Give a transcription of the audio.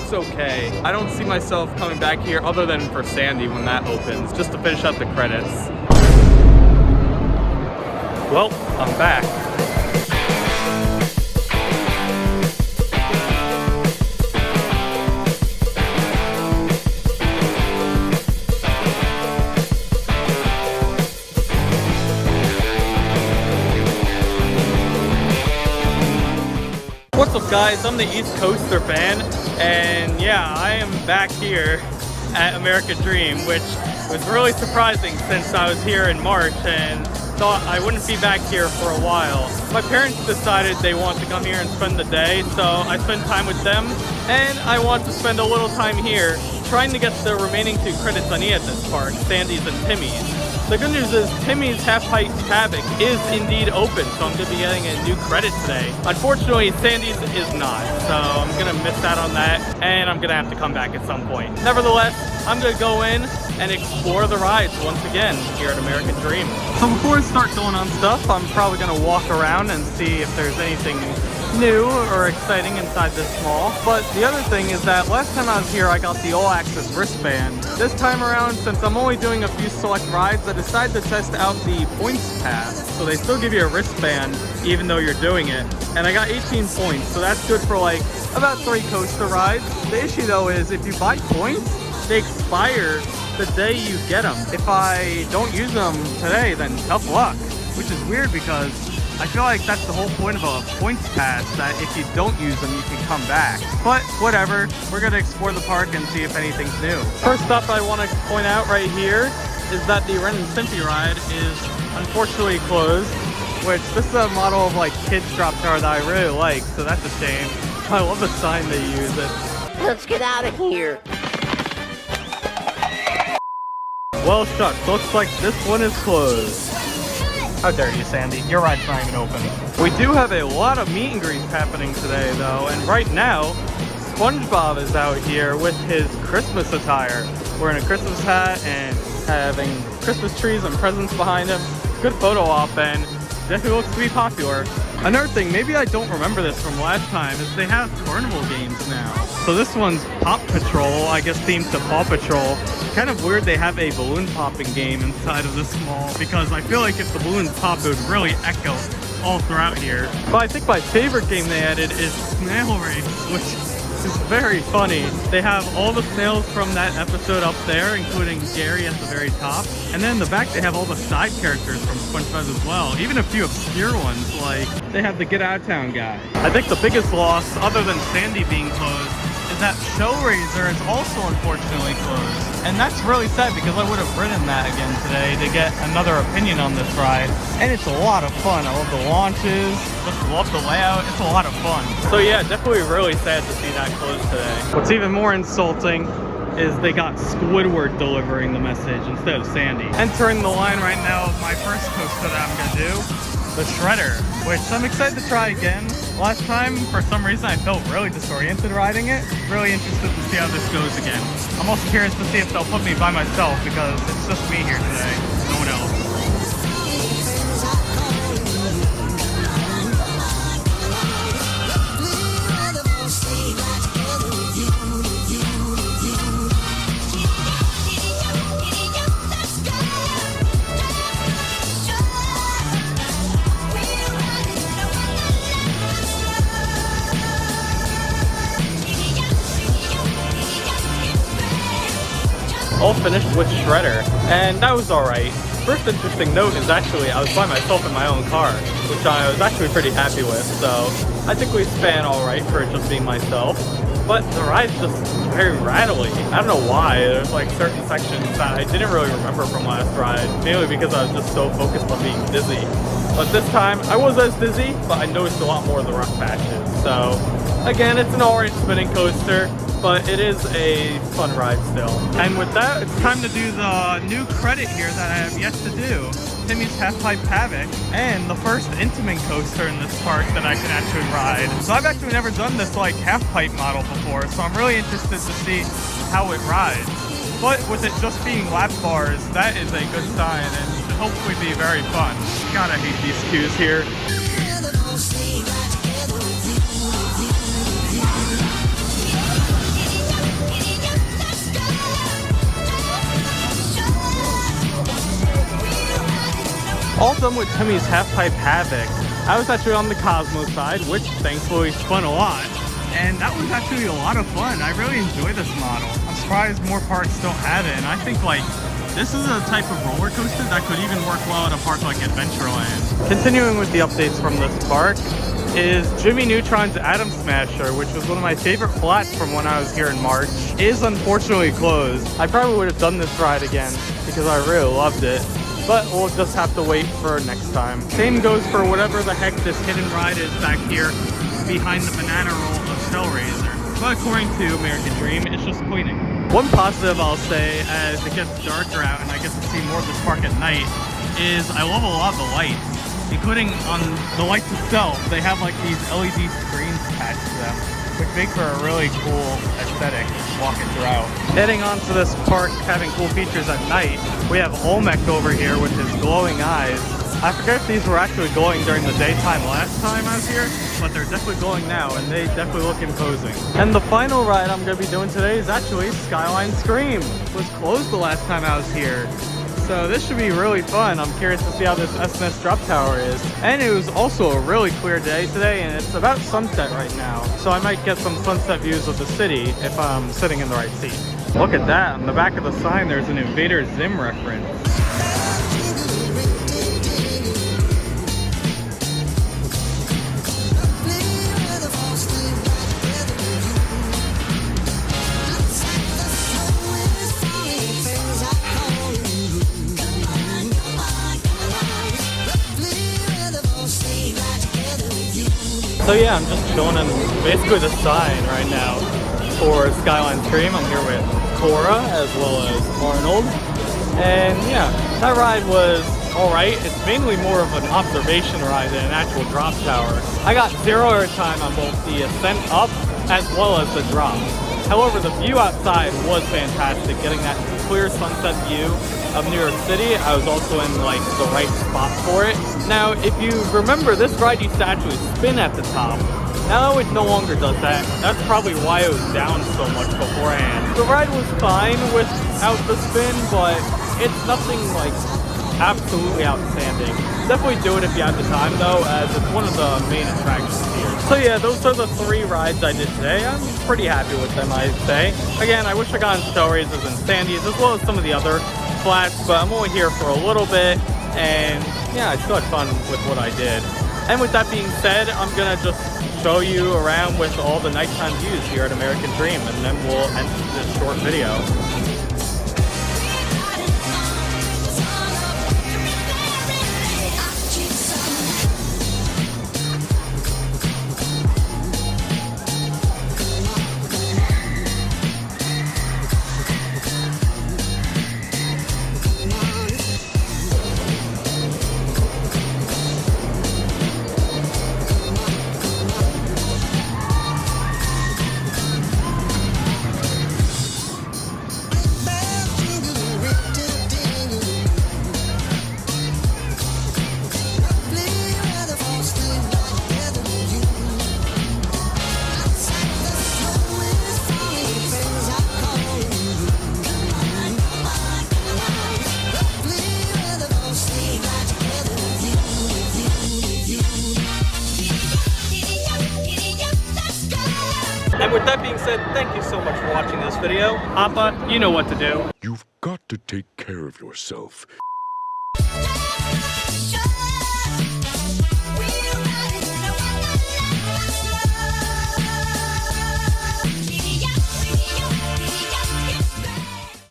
looks okay. I don't see myself coming back here other than for Sandy when that opens, just to finish out the credits. Well, I'm back. What's up guys, I'm the East Coaster fan, and yeah, I am back here at American Dream, which was really surprising since I was here in March and thought I wouldn't be back here for a while. My parents decided they want to come here and spend the day, so I spent time with them, and I want to spend a little time here trying to get the remaining 2 credits I need at this park, Sandy's and Timmy's. The good news is Timmy's Half-Pipe Havoc is indeed open, so I'm going to be getting a new credit today. Unfortunately, Sandy's is not, so I'm going to miss out on that, and I'm going to have to come back at some point. Nevertheless, I'm going to go in and explore the rides once again here at American Dream. So before I start going on stuff, I'm probably going to walk around and see if there's anything new or exciting inside this mall. But the other thing is that last time I was here, I got the all-access wristband. This time around, since I'm only doing a few select rides, I decided to test out the points pass. So they still give you a wristband even though you're doing it. And I got 18 points, so that's good for like about 3 coaster rides. The issue though is if you buy points, they expire the day you get them. If I don't use them today, then tough luck, which is weird because I feel like that's the whole point of a points pass, that if you don't use them, you can come back. But whatever, we're gonna explore the park and see if anything's new. First up, I wanna point out right here is that the Ren and Stimpy ride is unfortunately closed, which this is a model of like kids drop tower that I really like, so that's a shame. I love the sign they use. Let's get out of here. Well, shucks, looks like this one is closed. How dare you, Sandy? Your ride's not even open. We do have a lot of meet and greets happening today, though, and right now, SpongeBob is out here with his Christmas attire. Wearing a Christmas hat and having Christmas trees and presents behind him. Good photo op, and definitely looks to be popular. Another thing, maybe I don't remember this from last time, is they have carnival games now. So this one's Pop Patrol, I guess themed to Paw Patrol. Kind of weird they have a balloon popping game inside of this mall, because I feel like if the balloons pop, it would really echo all throughout here. But I think my favorite game they added is Snail Race, which is very funny. They have all the snails from that episode up there, including Gary at the very top. And then in the back, they have all the side characters from SpongeBob as well. Even a few obscure ones, like they have the Get Out of Town guy. I think the biggest loss, other than Sandy being closed, is that Shellraiser is also unfortunately closed. And that's really sad because I would have ridden that again today to get another opinion on this ride. And it's a lot of fun. I love the launches, just love the layout. It's a lot of fun. So yeah, definitely really sad to see that closed today. What's even more insulting is they got Squidward delivering the message instead of Sandy. Entering the line right now of my first coaster that I'm gonna do, the Shredder, which I'm excited to try again. Last time, for some reason, I felt really disoriented riding it. Really interested to see how this goes again. I'm also curious to see if they'll put me by myself because it's just me here today, no one else. All finished with Shredder, and that was alright. First interesting note is actually I was by myself in my own car, which I was actually pretty happy with, so I think we span alright for it just being myself. But the ride's just very rattly. I don't know why, there's like certain sections that I didn't really remember from last ride, mainly because I was just so focused on being dizzy. But this time, I was as dizzy, but I noticed a lot more of the rough patches. So, again, it's an alright spinning coaster, but it is a fun ride still. And with that, it's time to do the new credit here that I have yet to do. Timmy's Half-Pipe Havoc, and the first Intamin coaster in this park that I can actually ride. So I've actually never done this like half-pipe model before, so I'm really interested to see how it rides. But with it just being lap bars, that is a good sign and should hopefully be very fun. God, I hate these queues here. them with Timmy's half-pipe Havoc. I was actually on the Cosmo side, which thankfully spun a lot. And that was actually a lot of fun. I really enjoy this model. I'm surprised more parks don't have it. And I think like this is a type of roller coaster that could even work well at a park like Adventureland. Continuing with the updates from this park is Jimmy Neutron's Atom Smasher, which was one of my favorite flats from when I was here in March, is unfortunately closed. I probably would have done this ride again because I really loved it, but we'll just have to wait for next time. Same goes for whatever the heck this hidden ride is back here behind the banana roll of Shellraiser. But according to American Dream, it's just cleaning. One positive I'll say as it gets darker out and I get to see more of this park at night is I love a lot of the lights, including on the lights itself. They have like these LED screens attached to them, which make for a really cool aesthetic walking throughout. Heading onto this park having cool features at night, we have Olmec over here with his glowing eyes. I forget if these were actually glowing during the daytime last time I was here, but they're definitely glowing now, and they definitely look imposing. And the final ride I'm going to be doing today is actually Skyline Scream. It was closed the last time I was here, so this should be really fun. I'm curious to see how this SNS drop tower is. And it was also a really clear day today, and it's about sunset right now, so I might get some sunset views of the city if I'm sitting in the right seat. Look at that, on the back of the sign there's an Invader Zim reference. So yeah, I'm just chilling in basically the sign right now for Skyline Scream. I'm here with Cora as well as Arnold. And yeah, that ride was alright. It's mainly more of an observation ride than an actual drop tower. I got 0 airtime on both the ascent up as well as the drop. However, the view outside was fantastic, getting that clear sunset view of New York City. I was also in like the right spot for it. Now, if you remember, this ride used to actually spin at the top. Now it no longer does that. That's probably why it was down so much beforehand. The ride was fine without the spin, but it's nothing like absolutely outstanding. Definitely do it if you have the time though, as it's one of the main attractions here. So yeah, those are the 3 rides I did today. I'm pretty happy with them, I'd say. Again, I wish I got on Shellraisers and Sandy's as well as some of the other flats, but I'm only here for a little bit, and yeah, I still had fun with what I did. And with that being said, I'm gonna just show you around with all the nighttime views here at American Dream, and then we'll end this short video. And with that being said, thank you so much for watching this video. Appa, you know what to do. You've got to take care of yourself.